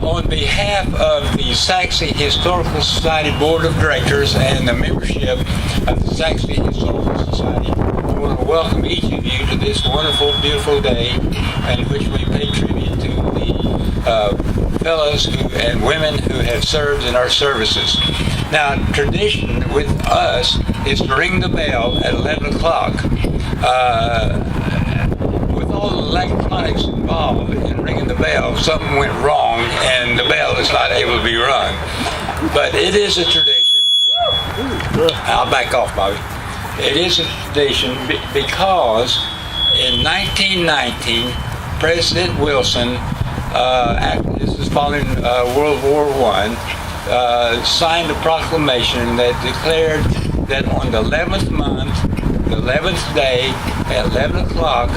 On behalf of the Sachse Historical Society Board of Directors and the membership of the Sachse Historical Society, I want to welcome each of you to this wonderful, beautiful day in which we pay tribute to the fellows and women who have served in our services. Now, tradition with us is to ring the bell at 11 o'clock. With all the electronics involved in ringing the bell, something went wrong and the bell is not able to be rung. But it is a tradition. I'll back off, Bobby. It is a tradition because in 1919, President Wilson, this is following World War I, signed a proclamation that declared that on the 11th month, the 11th day, at 11 o'clock,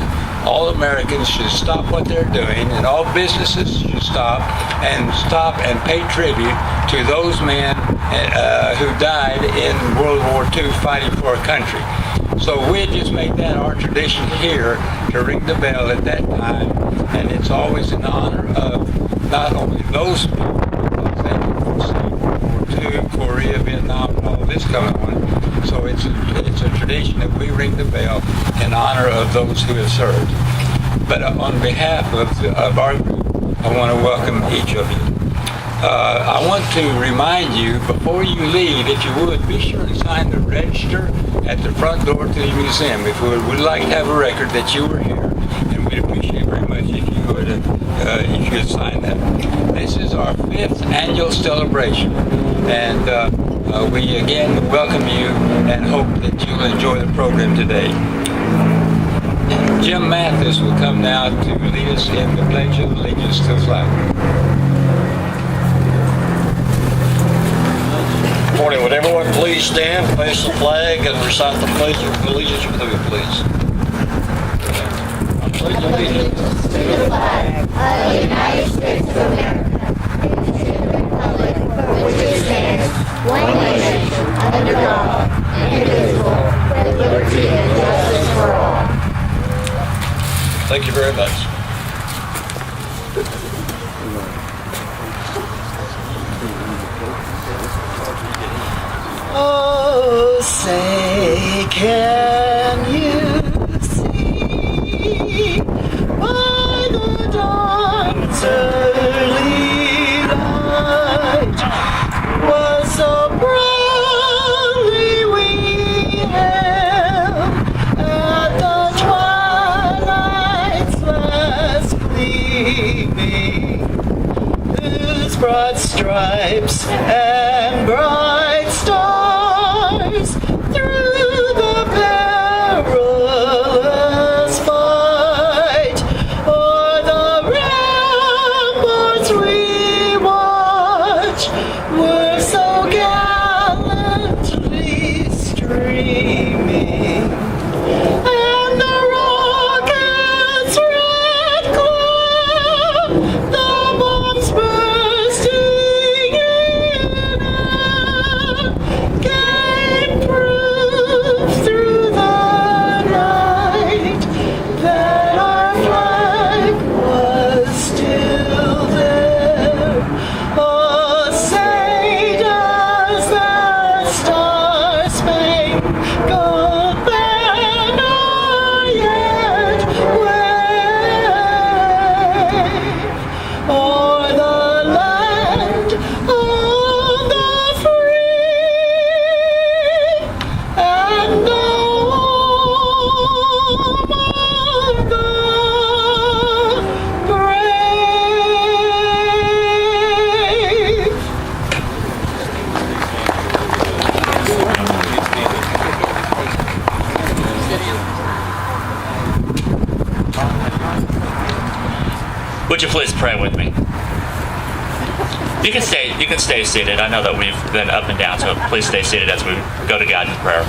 all Americans should stop what they're doing, and all businesses should stop and pay tribute to those men who died in World War II fighting for our country. So we just made that our tradition here to ring the bell at that time, and it's always in honor of not only those people, World War II, Korea, Vietnam, and all this coming on. So it's a tradition that we ring the bell in honor of those who have served. But on behalf of our group, I want to welcome each of you. I want to remind you, before you leave, if you would, be sure to sign the register at the front door to the museum. If you would, we'd like to have a record that you were here, and we'd appreciate very much if you would sign that. This is our 5th annual celebration, and we again welcome you and hope that you'll enjoy the program today. Jim Mathis will come now to lead us in the Pledge of Allegiance to the flag. Good morning. Would everyone please stand, face the flag, and recite the Pledge of Allegiance with me, please? I pledge allegiance to the flag of the United States of America and to the republic for which it stands, one nation, under God, indivisible, with liberty and justice for all. Thank you very much. Oh, say, can you see by the dawn's early light was so proudly we hailed at the twilight's last gleaming, whose broad stripes and bright stars through the perilous fight o'er the ramparts we watch were so gallantly streaming, and the rocket's red glow, the bombs bursting in air, gave proof through the night that our flag was still there. Oh, say does the star-spangled banner yet wave o'er the land of the free and the home of the brave? Would you please pray with me? You can stay seated. I know that we've been up and down, so please stay seated as we go to God in prayer.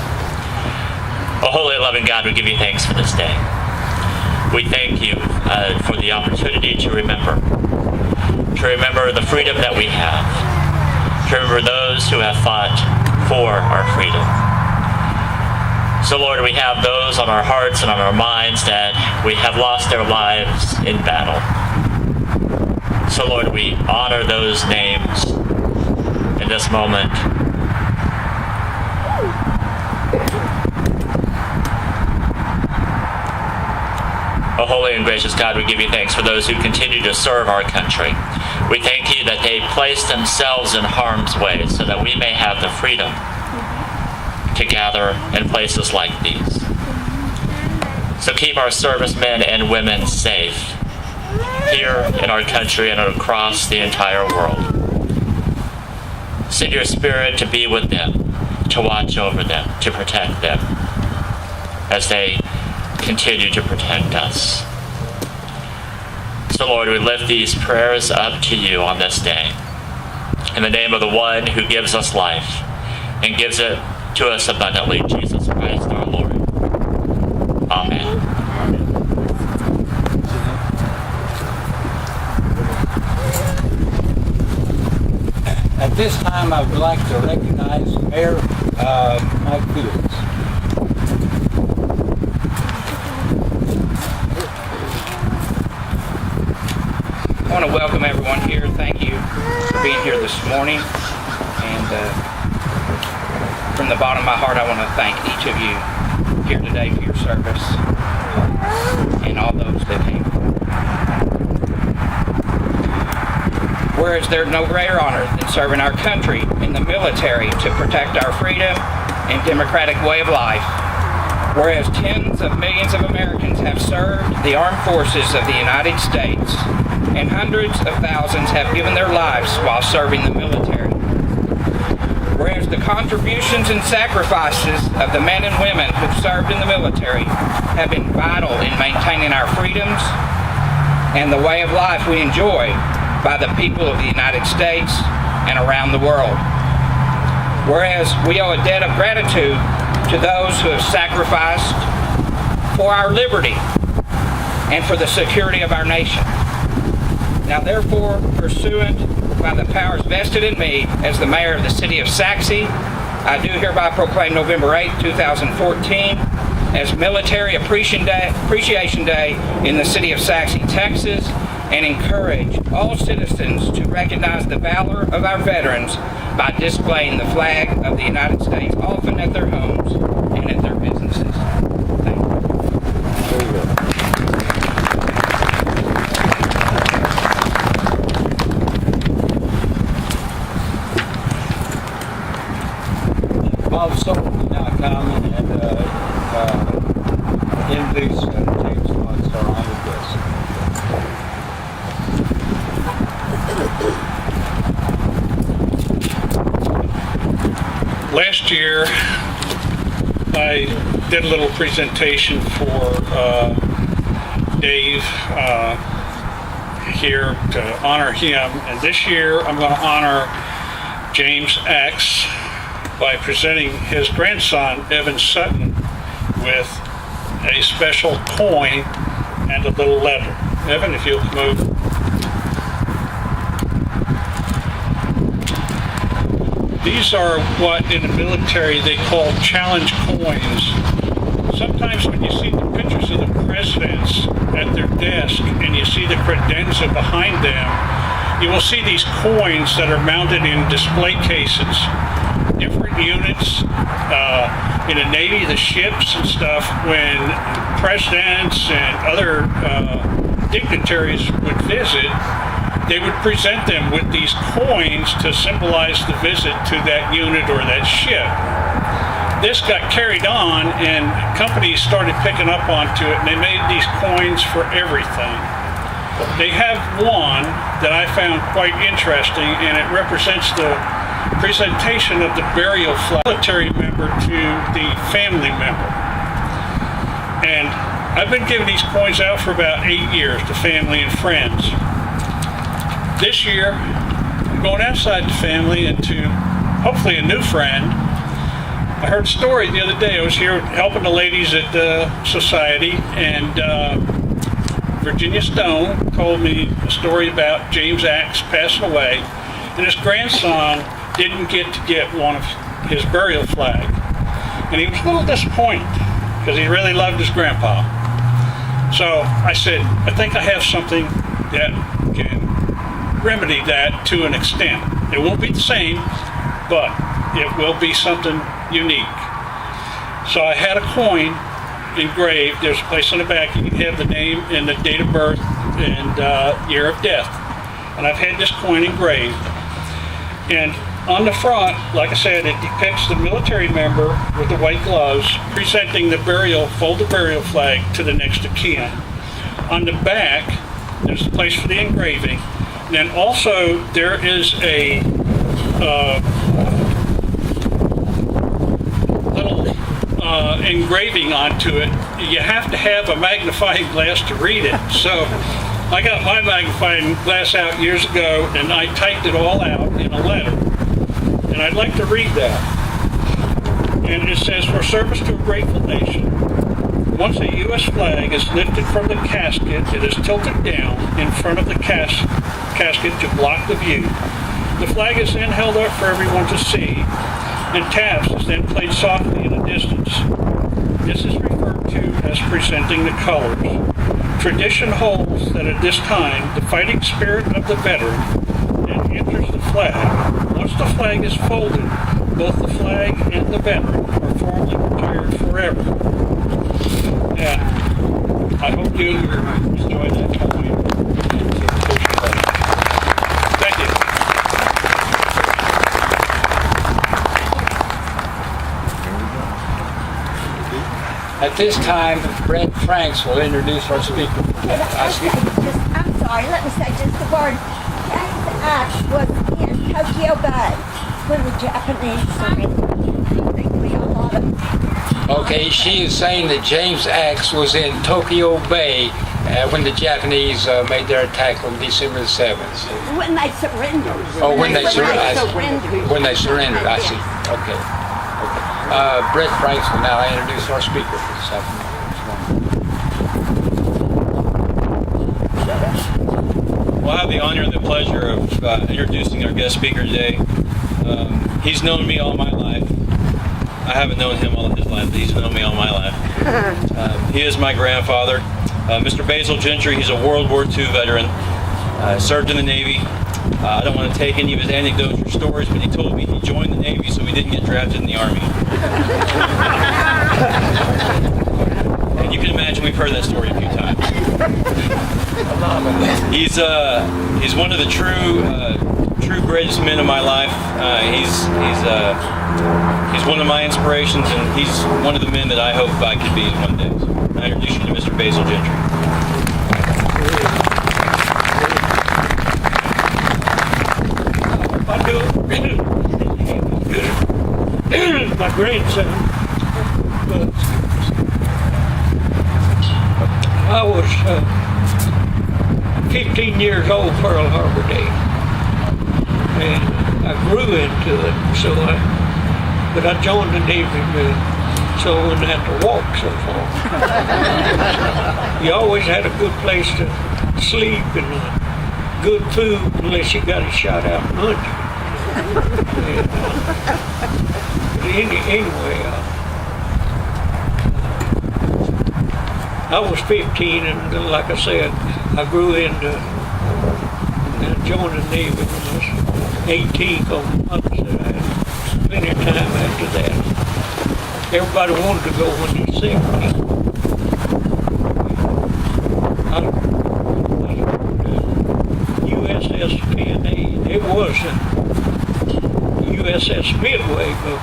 Oh, holy and loving God, we give you thanks for this day. We thank you for the opportunity to remember the freedom that we have, to remember those who have fought for our freedom. So, Lord, we have those on our hearts and on our minds that we have lost their lives in battle. So, Lord, we honor those names in this moment. Oh, holy and gracious God, we give you thanks for those who continue to serve our country. We thank you that they place themselves in harm's way so that we may have the freedom to gather in places like these. So keep our servicemen and women safe here in our country and across the entire world. Send your Spirit to be with them, to watch over them, to protect them as they continue to protect us. So Lord, we lift these prayers up to you on this day. In the name of the one who gives us life and gives it to us abundantly, Jesus Christ our Lord. Amen. At this time, I would like to recognize Mayor Mike Fields. I want to welcome everyone here. Thank you for being here this morning. And from the bottom of my heart, I want to thank each of you here today for your service and all those that came. Whereas there's no greater honor than serving our country in the military to protect our freedom and democratic way of life. Whereas tens of millions of Americans have served the armed forces of the United States, and hundreds of thousands have given their lives while serving the military. Whereas the contributions and sacrifices of the men and women who've served in the military have been vital in maintaining our freedoms and the way of life we enjoy by the people of the United States and around the world. Whereas we owe a debt of gratitude to those who have sacrificed for our liberty and for the security of our nation. Now therefore, pursuant by the powers vested in me as the mayor of the city of Sachse, I do hereby proclaim November 8, 2014 as Military Appreciation Day in the city of Sachse, Texas, and encourage all citizens to recognize the valor of our veterans by displaying the flag of the United States, often at their homes and at their businesses. Thank you. Bob Soul will now come and introduce James Lawrence, our honored guest. Last year, I did a little presentation for Dave here to honor him, and this year I'm going to honor James X by presenting his grandson, Evan Sutton, with a special coin and a little letter. Evan, if you'll move. These are what in the military they call challenge coins. Sometimes when you see the pictures of the presidents at their desk and you see the credenza behind them, you will see these coins that are mounted in display cases. Different units in the Navy, the ships and stuff, when presidents and other dignitaries would visit, they would present them with these coins to symbolize the visit to that unit or that ship. This got carried on and companies started picking up onto it, and they made these coins for everything. They have one that I found quite interesting, and it represents the presentation of the burial flag, military member to the family member. And I've been giving these coins out for about 8 years to family and friends. This year, I'm going outside the family and to hopefully a new friend. I heard a story the other day. I was here helping the ladies at the society, and Virginia Stone told me a story about James Axe passing away, and his grandson didn't get one of his burial flag. And he was a little disappointed because he really loved his grandpa. So I said, I think I have something that can remedy that to an extent. It won't be the same, but it will be something unique. So I had a coin engraved. There's a place on the back you can have the name and the date of birth and year of death. And I've had this coin engraved. And on the front, like I said, it depicts the military member with the white gloves presenting the folded burial flag to the next of kin. On the back, there's a place for the engraving. And then also there is a little engraving onto it. You have to have a magnifying glass to read it. So I got my magnifying glass out years ago and I typed it all out in a letter. And I'd like to read that. And it says, for service to a grateful nation, once a U.S. flag is lifted from the casket, it is tilted down in front of the casket to block the view. The flag is then held up for everyone to see, and taps is then played softly in the distance. This is referred to as presenting the colors. Tradition holds that at this time, the fighting spirit of the veteran then enters the flag. Once the flag is folded, both the flag and the veteran are formally retired forever. And I hope you enjoy that coin. Thank you. At this time, Brett Franks will introduce our speaker. I'm sorry, let me say just a word. James Axe was in Tokyo Bay when the Japanese surrendered. I think we all ought to. Okay, she is saying that James Axe was in Tokyo Bay when the Japanese made their attack on December the 7th. When they surrendered. Oh, when they surrendered. surrendered. When they surrendered, I see. Okay. Brett Franks will now introduce our speaker for this afternoon. Well, I have the honor and the pleasure of introducing our guest speaker today. He's known me all my life. I haven't known him all of his life, but he's known me all my life. He is my grandfather, Mr. Basil Gentry. He's a World War II veteran, served in the Navy. I don't want to take any of his anecdotes or stories, but he told me he joined the Navy so he didn't get drafted in the Army. And you can imagine we've heard that story a few times. He's one of the true greatest men of my life. He's one of my inspirations, and he's one of the men that I hope I could be one day. So I introduce you to Mr. Basil Gentry. My grandson, but I was 15 years old Pearl Harbor Day, and I grew into it, but I joined the Navy so I wouldn't have to walk so far. You always had a good place to sleep and good food unless you got a shot out lunch. Anyway, I was 15, and like I said, I grew into joining the Navy when I was 18. On Mother said I had plenty of time after that. Everybody wanted to go when they were 17. USS PNA. It was USS Midway, but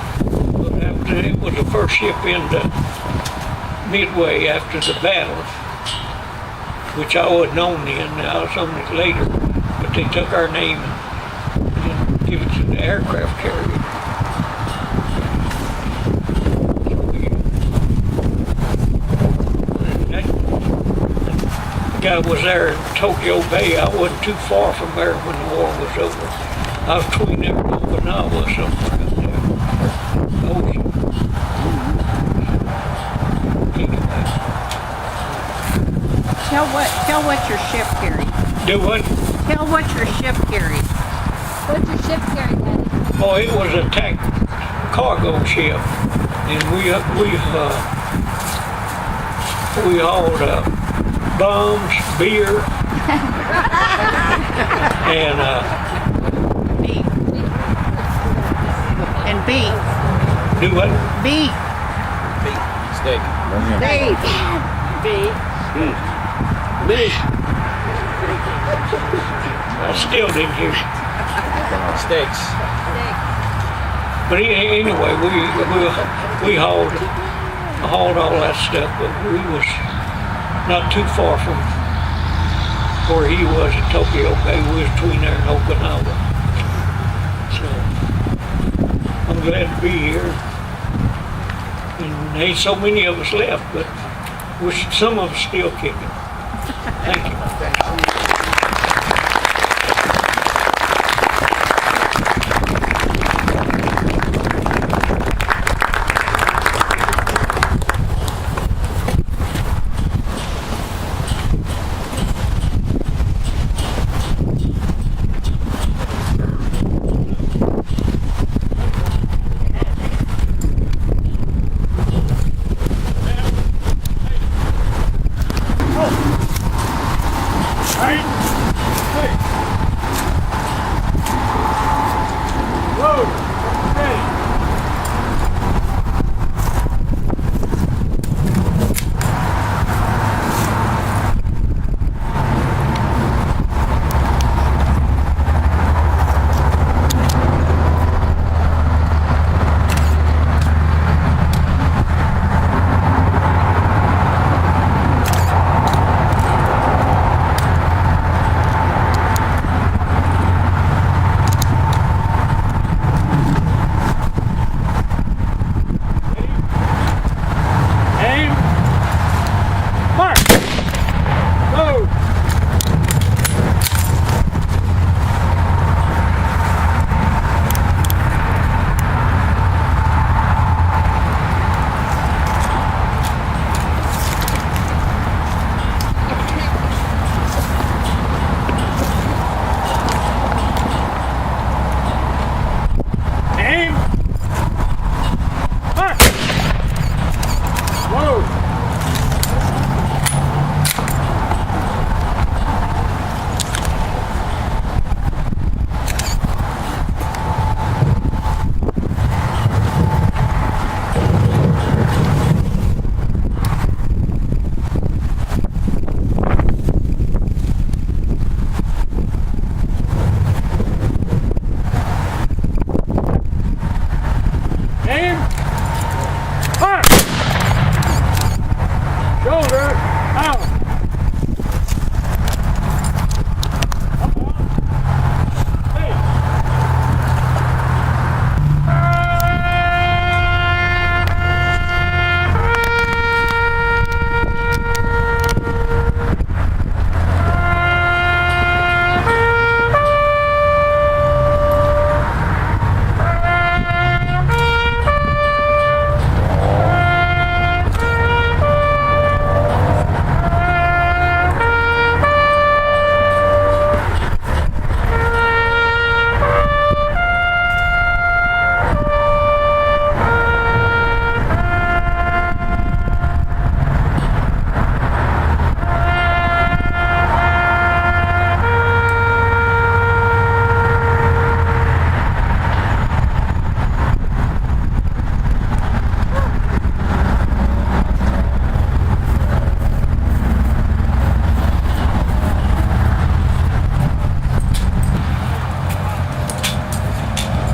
it was the first ship into Midway after the battle, which I wasn't on then. I was on it later, but they took our name and gave it to the aircraft carrier. That guy was there in Tokyo Bay. I wasn't too far from there when the war was over. I was between Okinawa somewhere out there. Ocean. Anyway. Tell what your ship carried. Do what? Tell what your ship carried. What's your ship carry, Daddy? Oh, it was a cargo ship, and we hauled bombs, beer, And Beef. And beef. do what? Beef. Steak. Beef. Beef. Beef. I still didn't hear. Steaks. But anyway, we hauled all that stuff, but we was not too far from where he was in Tokyo Bay. We was between there and Okinawa. So I'm glad to be here. And there ain't so many of us left, but some of us still kicking. Thank you.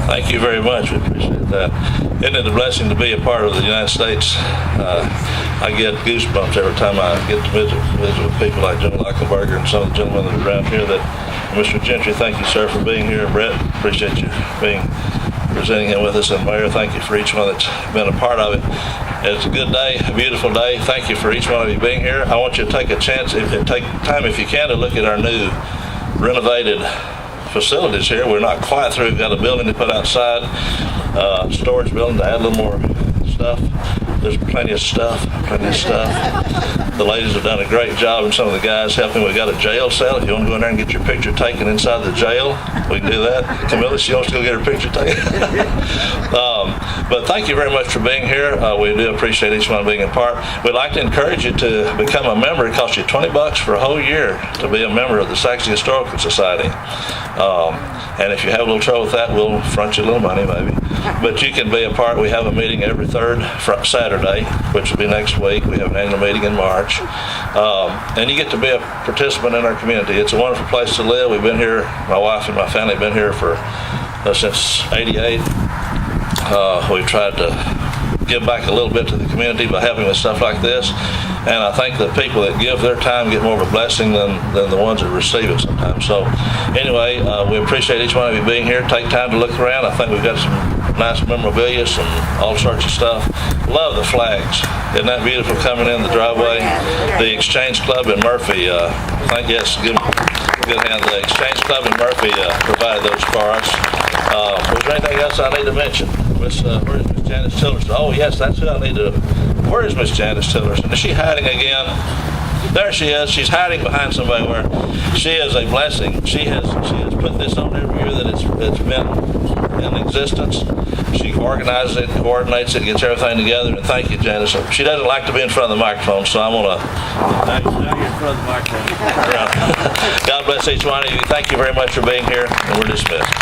Thank you very much. We appreciate that. Isn't it a blessing to be a part of the United States? I get goosebumps every time I get to visit with people like General Eichelberger and some of the gentlemen that are around here. Mr. Gentry, thank you, sir, for being here. Brett, appreciate you presenting him with us. And Mayor, thank you for each one that's been a part of it. It's a good day, a beautiful day. Thank you for each one of you being here. I want you to take a chance, take time if you can, to look at our new renovated facilities here. We're not quite through. We've got a building to put outside, storage building to add a little more stuff. There's plenty of stuff. The ladies have done a great job, and some of the guys helping. We got a jail cell. If you want to go in there and get your picture taken inside the jail, we can do that. Camilla, she wants to go get her picture taken. But thank you very much for being here. We do appreciate each one being a part. We'd like to encourage you to become a member. It costs you $20 for a whole year to be a member of the Sachse Historical Society. And if you have a little trouble with that, we'll front you a little money maybe. But you can be a part. We have a meeting every third Saturday, which will be next week. We have an annual meeting in March. And you get to be a participant in our community. It's a wonderful place to live. We've been here, my wife and my family have been here for since '88. We've tried to give back a little bit to the community by helping with stuff like this. And I think the people that give their time get more of a blessing than the ones that receive it sometimes. So anyway, we appreciate each one of you being here. Take time to look around. I think we've got some nice memorabilia, some all sorts of stuff. Love the flags. Isn't that beautiful coming in the driveway? The Exchange Club in Murphy, yes, give them a good hand. The Exchange Club in Murphy provided those for us. Was there anything else I need to mention? Where's Miss Janice Tillerson? Oh, yes, that's who I need to. Where is Miss Janice Tillerson? Is she hiding again? There she is. She's hiding behind somebody where she is a blessing. She has put this on every year that it's been in existence. She organizes it, coordinates it, gets everything together. And thank you, Janice. She doesn't like to be in front of the microphone, so I'm going to. Now you're in front of the microphone. God bless each one of you. Thank you very much for being here, and we're dismissed.